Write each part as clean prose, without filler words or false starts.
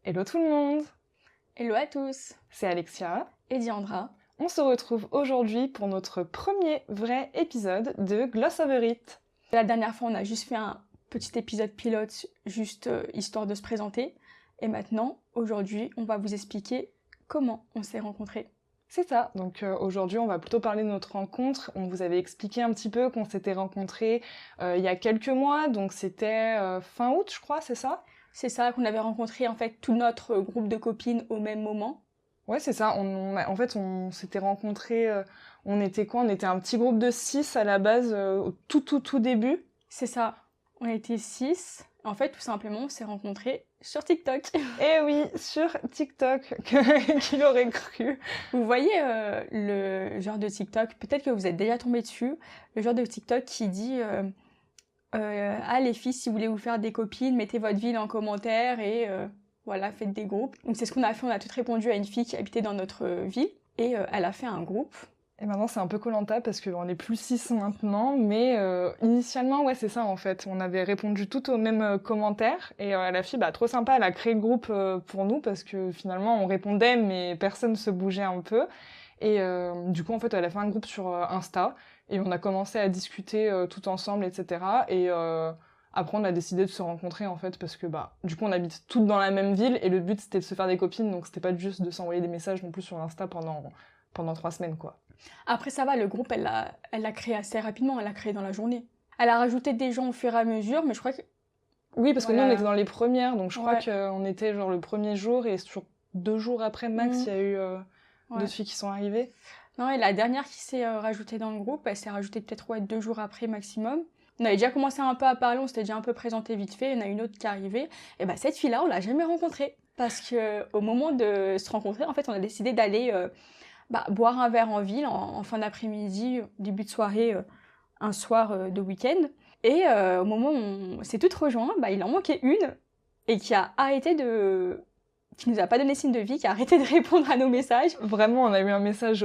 Hello tout le monde, Hello à tous, c'est Alexia. et Diandra. On se retrouve aujourd'hui pour notre premier vrai épisode de Gloss Over It. La dernière fois, on a juste fait un petit épisode pilote, juste histoire de se présenter. Et maintenant, aujourd'hui, on va vous expliquer comment on s'est rencontrés. C'est ça, donc aujourd'hui on va plutôt parler de notre rencontre. On vous avait expliqué un petit peu qu'on s'était rencontrés il y a quelques mois, donc c'était fin août je crois, c'est ça ? C'est ça qu'on avait rencontré en fait tout notre groupe de copines au même moment. Ouais, c'est ça. En fait, on s'était rencontrés. On était quoi ? On était un petit groupe de 6 à la base, au tout début. C'est ça, on était 6. En fait, tout simplement, on s'est rencontrés sur TikTok. Eh oui, sur TikTok, qui l'aurait cru ? Vous voyez le genre de TikTok, peut-être que vous êtes déjà tombé dessus, le genre de TikTok qui dit ah les filles, si vous voulez vous faire des copines, mettez votre ville en commentaire et voilà, faites des groupes. Donc c'est ce qu'on a fait, on a toutes répondu à une fille qui habitait dans notre ville et elle a fait un groupe. Et maintenant, c'est un peu Koh-Lanta parce qu'on est plus 6 maintenant, mais initialement, ouais, c'est ça en fait. On avait répondu toutes aux mêmes commentaires et la fille, trop sympa, elle a créé le groupe pour nous parce que finalement, on répondait, mais personne se bougeait un peu. Et du coup, en fait, elle a fait un groupe sur Insta et on a commencé à discuter tout ensemble, etc. Et après, on a décidé de se rencontrer en fait parce que du coup, on habite toutes dans la même ville et le but c'était de se faire des copines, donc c'était pas juste de s'envoyer des messages non plus sur Insta pendant 3 semaines, quoi. Après ça va, le groupe elle l'a créé assez rapidement, elle l'a créé dans la journée. Elle a rajouté des gens au fur et à mesure, mais je crois que... Oui, parce que Voilà. nous on était dans les premières, donc je crois Ouais. qu'on était genre le premier jour et sur 2 jours après max, il y a eu Ouais. d'autres filles qui sont arrivées. Non, et la dernière qui s'est rajoutée dans le groupe, elle s'est rajoutée peut-être 2 jours après maximum. On avait déjà commencé un peu à parler, on s'était déjà un peu présenté vite fait, il y en a une autre qui est arrivée. Et cette fille-là, on l'a jamais rencontrée. Parce que au moment de se rencontrer, en fait, on a décidé d'aller boire un verre en ville en fin d'après-midi, début de soirée, un soir de week-end. Et au moment où on s'est toutes rejoints, il en manquait une et qui a arrêté qui nous a pas donné signe de vie, qui a arrêté de répondre à nos messages. Vraiment, on a eu un message,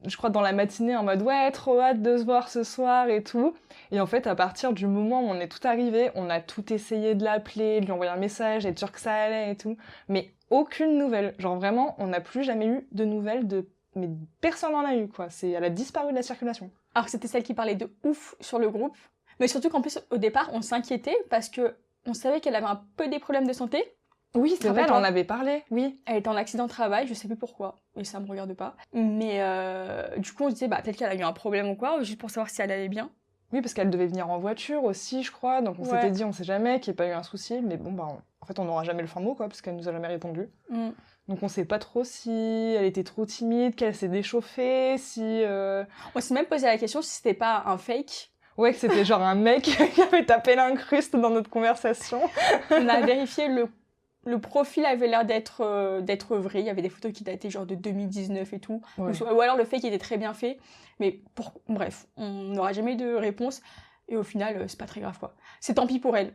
je crois, dans la matinée en mode « Ouais, trop hâte de se voir ce soir et tout ». Et en fait, à partir du moment où on est tout arrivé, on a tout essayé de l'appeler, de lui envoyer un message, être sûr que ça allait et tout. Mais aucune nouvelle. Genre vraiment, on n'a plus jamais eu de nouvelles mais personne n'en a eu, quoi. Elle a disparu de la circulation. Alors que c'était celle qui parlait de ouf sur le groupe. Mais surtout qu'en plus, au départ, on s'inquiétait parce que on savait qu'elle avait un peu des problèmes de santé. Oui, c'est vrai, elle Rappelle-toi. en avait parlé, oui. Elle était en accident de travail, je sais plus pourquoi, et ça me regarde pas. Mais du coup, on se disait, peut-être qu'elle a eu un problème ou quoi, juste pour savoir si elle allait bien. Oui, parce qu'elle devait venir en voiture aussi, je crois, donc on Ouais. s'était dit, on sait jamais, qu'il n'y ait pas eu un souci, mais bon, en fait, on n'aura jamais le fin mot, quoi, parce qu'elle nous a jamais répondu. Mm. Donc on sait pas trop si elle était trop timide, qu'elle s'est déchauffée, si... On s'est même posé la question si c'était pas un fake. Ouais, que c'était genre un mec qui avait tapé l'incruste dans notre conversation. On a vérifié, le profil avait l'air d'être vrai, il y avait des photos qui dataient genre de 2019 et tout. Ouais. Ou alors le fake était très bien fait, mais bref, on n'aura jamais eu de réponse. Et au final, c'est pas très grave, quoi. C'est tant pis pour elle.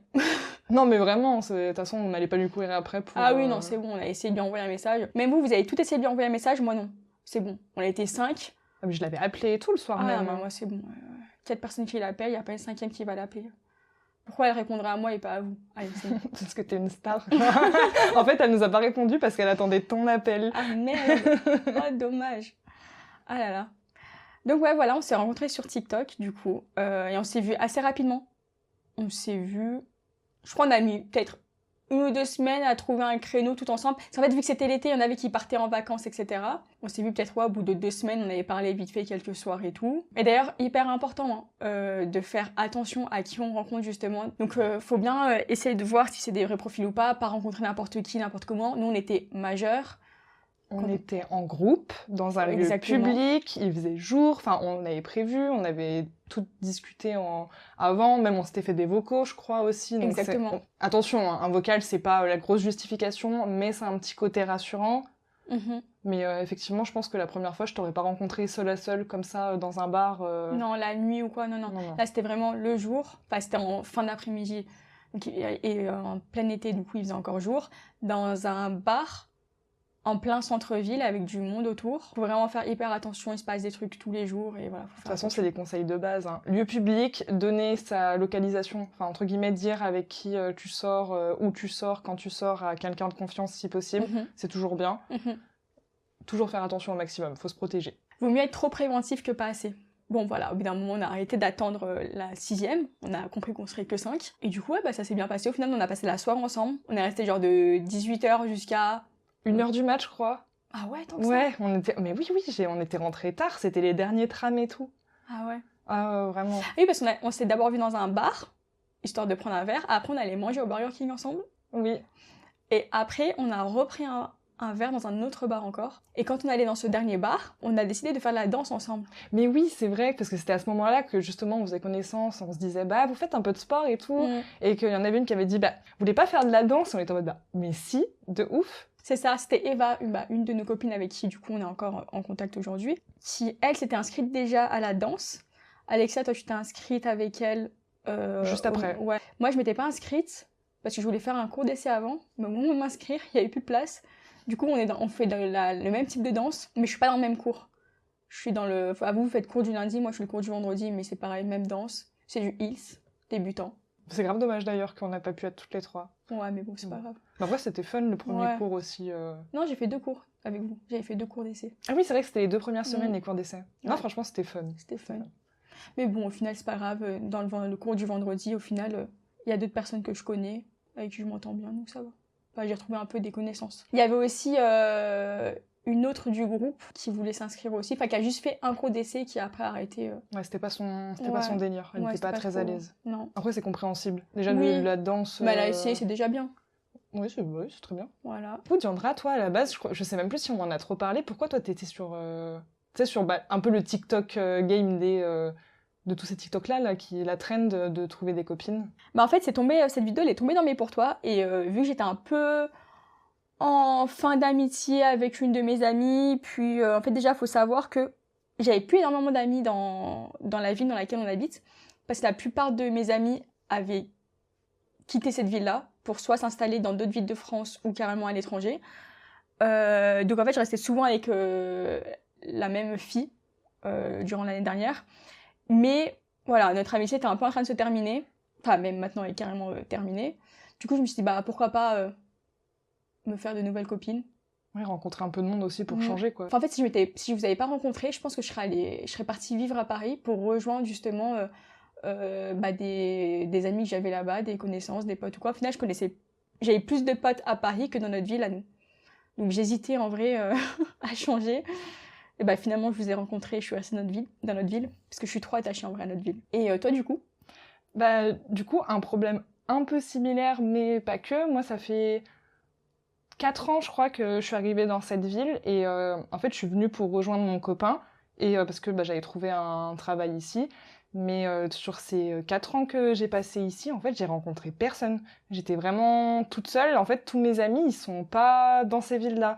Non, mais vraiment, de toute façon, on n'allait pas lui courir après pour... Ah oui, non, c'est bon, on a essayé de lui envoyer un message. Même vous avez tout essayé de lui envoyer un message, moi non. C'est bon. On a été 5. Ah, mais je l'avais appelé tout le soir Ah, même. non, moi c'est bon. 4 personnes qui l'appellent, il n'y a pas une 5e qui va l'appeler. Pourquoi elle répondrait à moi et pas à vous? Allez, c'est bon. Parce que t'es une star. En fait, elle nous a pas répondu parce qu'elle attendait ton appel. Ah merde. Oh, dommage. Ah là là. Donc ouais, voilà, on s'est rencontrés sur TikTok, du coup. Et on s'est vus assez rapidement. On s'est vus... Je crois qu'on a mis peut-être 1 ou 2 semaines à trouver un créneau tout ensemble. Parce qu'en fait, vu que c'était l'été, il y en avait qui partaient en vacances, etc. On s'est vu peut-être au bout de 2 semaines, on avait parlé vite fait quelques soirs et tout. Et d'ailleurs, hyper important de faire attention à qui on rencontre justement. Donc faut bien essayer de voir si c'est des vrais profils ou pas rencontrer n'importe qui, n'importe comment. Nous, on était majeurs. On était en groupe, dans un lieu public, il faisait jour, enfin on avait prévu, on avait tout discuté avant, même on s'était fait des vocaux, je crois aussi. Donc exactement. Attention, un vocal c'est pas la grosse justification, mais c'est un petit côté rassurant. Mm-hmm. Mais effectivement, je pense que la première fois, je t'aurais pas rencontré seule à seule comme ça dans un bar. Non, la nuit ou quoi, non. Là c'était vraiment le jour, enfin c'était en fin d'après-midi, et en plein été, du coup il faisait encore jour, dans un bar. en plein centre-ville avec du monde autour. Faut vraiment faire hyper attention, il se passe des trucs tous les jours et voilà. De toute façon, c'est des conseils de base. Hein. Lieu public, donner sa localisation, enfin entre guillemets, dire avec qui tu sors, où tu sors, quand tu sors à quelqu'un de confiance si possible, c'est toujours bien. Toujours faire attention au maximum, faut se protéger. Vaut mieux être trop préventif que pas assez. Bon voilà, au bout d'un moment on a arrêté d'attendre la 6e, on a compris qu'on serait que 5. Et du coup ça s'est bien passé, au final on a passé la soirée ensemble, on est resté genre de 18h jusqu'à... 1h du match, je crois. Ah ouais, tant que ça. Ouais, mais oui, on était rentrés tard, c'était les derniers trams et tout. Ah ouais. Ah vraiment. Oui, parce qu'on s'est d'abord vu dans un bar, histoire de prendre un verre, après on allait manger au Burger King ensemble. Oui. Et après on a repris un verre dans un autre bar encore. Et quand on allait dans ce dernier bar, on a décidé de faire de la danse ensemble. Mais oui, c'est vrai, parce que c'était à ce moment-là que justement on faisait connaissance, on se disait bah vous faites un peu de sport et tout, et qu'il y en avait une qui avait dit bah vous voulez pas faire de la danse, et on était en mode bah mais si, de ouf. C'est ça, c'était Eva, une de nos copines avec qui du coup on est encore en contact aujourd'hui, qui elle s'était inscrite déjà à la danse. Alexia, toi tu t'es inscrite avec elle juste après. Ouais. Moi je m'étais pas inscrite parce que je voulais faire un cours d'essai avant, mais au moment de m'inscrire, il y avait plus de place. Du coup, on fait le même type de danse, mais je suis pas dans le même cours. Je suis dans le... vous faites cours du lundi, moi je suis le cours du vendredi, mais c'est pareil, même danse. C'est du Hills, débutant. C'est grave dommage d'ailleurs qu'on n'a pas pu être toutes les trois. Ouais, mais bon, c'est pas grave. En vrai, c'était fun le premier cours aussi. Non, j'ai fait 2 cours avec vous. J'avais fait 2 cours d'essai. Ah oui, c'est vrai que c'était les 2 premières semaines, les cours d'essai. Non, franchement, c'était fun. C'était fun. Mais bon, au final, c'est pas grave. Dans le cours du vendredi, au final, il y a d'autres personnes que je connais, avec qui je m'entends bien, donc ça va. Enfin, j'ai retrouvé un peu des connaissances. Il y avait aussi une autre du groupe qui voulait s'inscrire aussi, enfin qui a juste fait un cours d'essai qui a après arrêté. Ouais, c'était pas son délire, elle n'était pas très à l'aise. Non. Après, c'est compréhensible. Déjà, la danse... Mais elle a essayé, c'est déjà bien. Oui, c'est très bien. Voilà. Du coup, Diandra, toi, à la base, je sais même plus si on en a trop parlé, pourquoi toi, t'étais sur... Tu sais, sur un peu le TikTok game de tous ces TikTok là qui la trend de trouver des copines. Bah en fait, cette vidéo elle est tombée dans mes pour toi et vu que j'étais un peu en fin d'amitié avec une de mes amies, puis en fait déjà faut savoir que j'avais plus énormément d'amis dans la ville dans laquelle on habite parce que la plupart de mes amis avaient quitté cette ville-là pour soit s'installer dans d'autres villes de France ou carrément à l'étranger. Donc en fait, je restais souvent avec la même fille durant l'année dernière. Mais voilà, notre amitié était un peu en train de se terminer. Enfin, même maintenant, elle est carrément terminée. Du coup, je me suis dit, bah pourquoi pas me faire de nouvelles copines. Ouais, rencontrer un peu de monde aussi pour changer, quoi. Enfin, en fait, si je vous avais pas rencontré, je pense que je serais partie vivre à Paris pour rejoindre justement des amis que j'avais là-bas, des connaissances, des potes ou quoi. Au final, j'avais plus de potes à Paris que dans notre ville à nous. Donc j'hésitais en vrai à changer. Et bah finalement, je vous ai rencontré, je suis restée dans notre ville, parce que je suis trop attachée en vrai à notre ville. Et toi, du coup? Bah, du coup, un problème un peu similaire, mais pas que. Moi, ça fait 4 ans, je crois, que je suis arrivée dans cette ville. Et en fait, je suis venue pour rejoindre mon copain, et parce que j'avais trouvé un travail ici. Mais sur ces 4 ans que j'ai passé ici, en fait, j'ai rencontré personne. J'étais vraiment toute seule. En fait, tous mes amis, ils sont pas dans ces villes-là.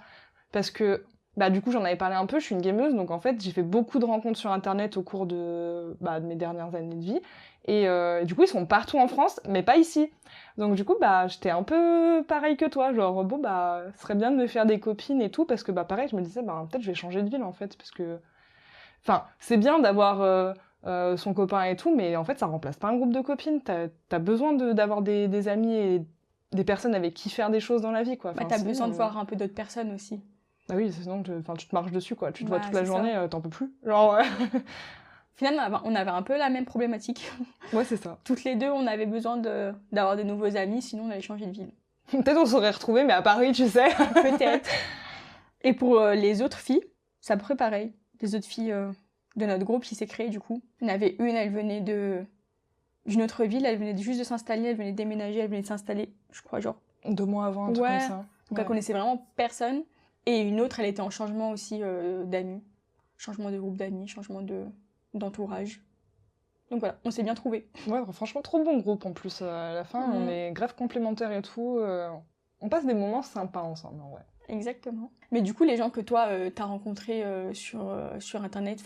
Parce que... Bah, du coup, j'en avais parlé un peu, je suis une gameuse, donc en fait, j'ai fait beaucoup de rencontres sur Internet au cours de mes dernières années de vie. Et du coup, ils sont partout en France, mais pas ici. Donc du coup, j'étais un peu pareil que toi, genre, bon, ce serait bien de me faire des copines et tout, parce que, pareil, je me disais, peut-être je vais changer de ville, en fait, parce que... Enfin, c'est bien d'avoir son copain et tout, mais en fait, ça remplace pas un groupe de copines. T'as besoin d'avoir des amis et des personnes avec qui faire des choses dans la vie, quoi. Enfin, t'as besoin de voir un peu d'autres personnes aussi. Ah oui, sinon tu te marches dessus, quoi. Tu te vois toute la journée, t'en peux plus. Genre, Finalement, on avait un peu la même problématique. Ouais, c'est ça. Toutes les deux, on avait besoin d'avoir de nouveaux amis, sinon on allait changer de ville. Peut-être on s'aurait retrouvés, mais à Paris, tu sais. Peut-être. Et pour les autres filles, c'est à peu près pareil. Les autres filles de notre groupe qui s'est créé, du coup. Il y en avait une, elle venait d'une autre ville, elle venait juste de s'installer, elle venait de déménager, elle venait de s'installer, je crois, genre... 2 mois avant, un truc comme ça. Donc elle connaissait vraiment personne. Et une autre, elle était en changement aussi d'amis. Changement de groupe d'amis, changement d'entourage. Donc voilà, on s'est bien trouvés. Ouais, franchement, trop bon groupe en plus. À la fin, on est grave complémentaires et tout. On passe des moments sympas ensemble, en vrai. Exactement. Mais du coup, les gens que toi, t'as rencontrés sur Internet,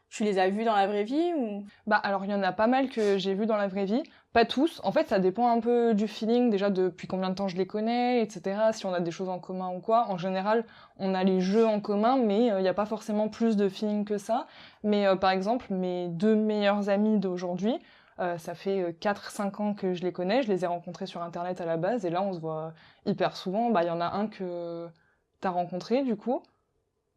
tu les as vus dans la vraie vie ou... Alors, il y en a pas mal que j'ai vus dans la vraie vie. Pas tous. En fait, ça dépend un peu du feeling, déjà depuis combien de temps je les connais, etc. Si on a des choses en commun ou quoi. En général, on a les jeux en commun, mais il n'y a pas forcément plus de feeling que ça. Mais par exemple, mes 2 meilleurs amis d'aujourd'hui, ça fait 4-5 ans que je les connais. Je les ai rencontrés sur Internet à la base, et là, on se voit hyper souvent. Bah, il y en a un que t'as rencontré, du coup.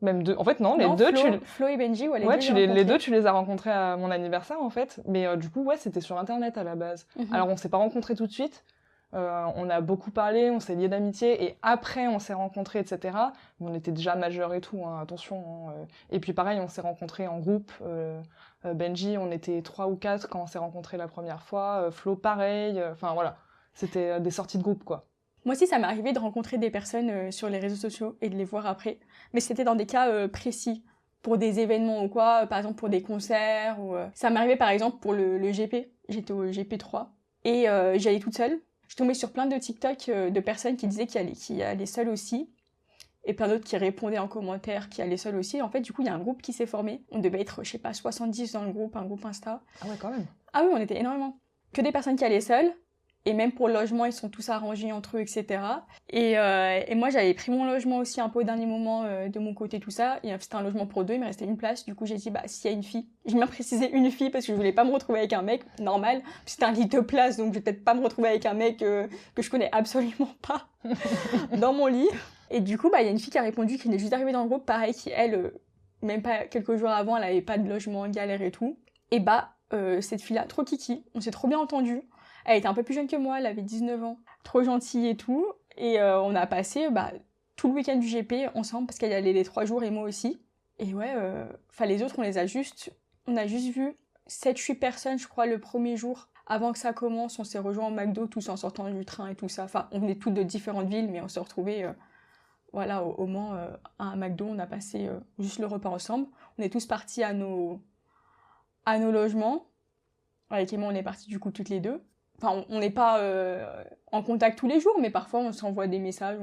Même deux. En fait, non, les Non, deux, Flo et Benji, ouais, les ouais, deux, j'ai les rencontrés. deux, tu les as rencontrés à mon anniversaire, en fait. Mais du coup, ouais, c'était sur Internet à la base. Alors, on s'est pas rencontrés tout de suite. On a beaucoup parlé, on s'est liés d'amitié, et après, on s'est rencontrés, etc. On était déjà majeurs et tout, hein, attention. Hein. Et puis, pareil, on s'est rencontrés en groupe. Benji, on était 3 ou 4 quand on s'est rencontrés la première fois. Flo, pareil. Enfin, voilà. C'était des sorties de groupe, quoi. Moi aussi, ça m'est arrivé de rencontrer des personnes sur les réseaux sociaux et de les voir après. Mais c'était dans des cas précis, pour des événements ou quoi, par exemple pour des concerts. Ça m'est arrivé par exemple pour le GP. J'étais au GP3 et j'y allais toute seule. Je tombais sur plein de TikTok de personnes qui disaient qu'ils allaient seules aussi. Et plein d'autres qui répondaient en commentaire qu'ils allaient seules aussi. En fait, du coup, il y a un groupe qui s'est formé. On devait être, je sais pas, 70 dans le groupe, un groupe Insta. Ah ouais, quand même. Ah oui, on était énormément. Que des personnes qui allaient seules. Et même pour le logement, ils sont tous arrangés entre eux, etc. Et moi, j'avais pris mon logement aussi un peu au dernier moment de mon côté, tout ça. Et c'était un logement pour 2, il me restait une place. Du coup, j'ai dit, bah, s'il y a une fille. J'ai bien précisé une fille parce que je voulais pas me retrouver avec un mec normal. C'était un lit de place, donc je vais peut-être pas me retrouver avec un mec que je connais absolument pas dans mon lit. Et du coup, bah, il y a une fille qui a répondu, qui venait juste d'arriver dans le groupe, pareil, qui, elle, même pas quelques jours avant, elle avait pas de logement, galère et tout. Et bah, cette fille-là, trop kiki, on s'est trop bien entendu. Elle était un peu plus jeune que moi, elle avait 19 ans. Trop gentille et tout. Et on a passé tout le week-end du GP ensemble, parce qu'elle y allait les 3 jours et moi aussi. Et ouais, les autres, on a juste vu 7-8 personnes, je crois, le premier jour. Avant que ça commence, on s'est rejoints au McDo, tous en sortant du train et tout ça. Enfin, on venait toutes de différentes villes, mais on s'est retrouvés au Mans, à un McDo. On a passé juste le repas ensemble. On est tous partis à nos logements. Avec Emma, on est partis du coup toutes les deux. Enfin, on n'est pas en contact tous les jours, mais parfois on s'envoie des messages.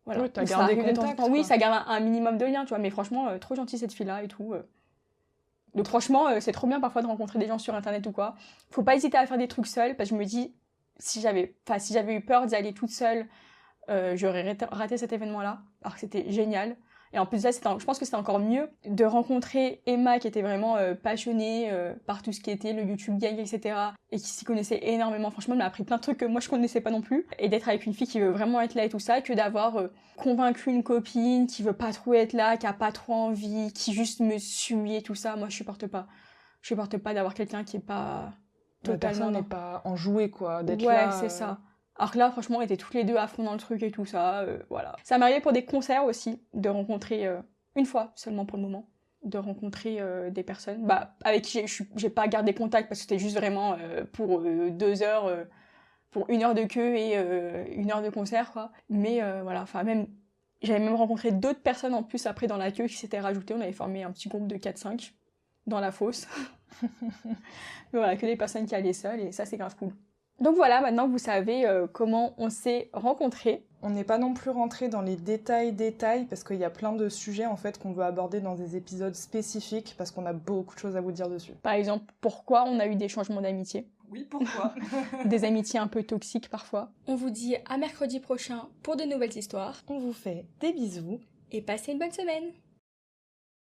Voilà. Oui, t'as gardé contact. Oui, ça garde un minimum de lien, tu vois. Mais franchement, trop gentille cette fille-là et tout. Donc franchement, c'est trop bien parfois de rencontrer des gens sur Internet ou quoi. Faut pas hésiter à faire des trucs seuls, parce que je me dis, si j'avais eu peur d'y aller toute seule, j'aurais raté cet événement-là. Alors que c'était génial. Et en plus de ça, je pense que c'était encore mieux de rencontrer Emma qui était vraiment passionnée par tout ce qui était le YouTube Gang, etc. et qui s'y connaissait énormément. Franchement, elle m'a appris plein de trucs que moi je connaissais pas non plus. Et d'être avec une fille qui veut vraiment être là et tout ça, que d'avoir convaincu une copine qui veut pas trop être là, qui a pas trop envie, qui juste me suit et tout ça. Moi, je supporte pas. Je supporte pas d'avoir quelqu'un qui est pas totalement... n'est pas enjoué, quoi, d'être ouais, là. Ouais, c'est ça. Alors que là, franchement, on était toutes les deux à fond dans le truc et tout ça, voilà. Ça m'arrivait pour des concerts aussi, de rencontrer, une fois seulement pour le moment, de rencontrer des personnes, avec qui j'ai pas gardé contact parce que c'était juste vraiment pour 2 heures, pour 1 heure de queue et 1 heure de concert, quoi. Mais voilà, enfin j'avais même rencontré d'autres personnes en plus après dans la queue qui s'étaient rajoutées, on avait formé un petit groupe de 4-5 dans la fosse. Mais voilà, que des personnes qui allaient seules et ça c'est grave cool. Donc voilà, maintenant vous savez comment on s'est rencontrés. On n'est pas non plus rentré dans les détails, parce qu'il y a plein de sujets en fait qu'on veut aborder dans des épisodes spécifiques, parce qu'on a beaucoup de choses à vous dire dessus. Par exemple, pourquoi on a eu des changements d'amitié. Oui, pourquoi? Des amitiés un peu toxiques parfois. On vous dit à mercredi prochain pour de nouvelles histoires. On vous fait des bisous. Et passez une bonne semaine.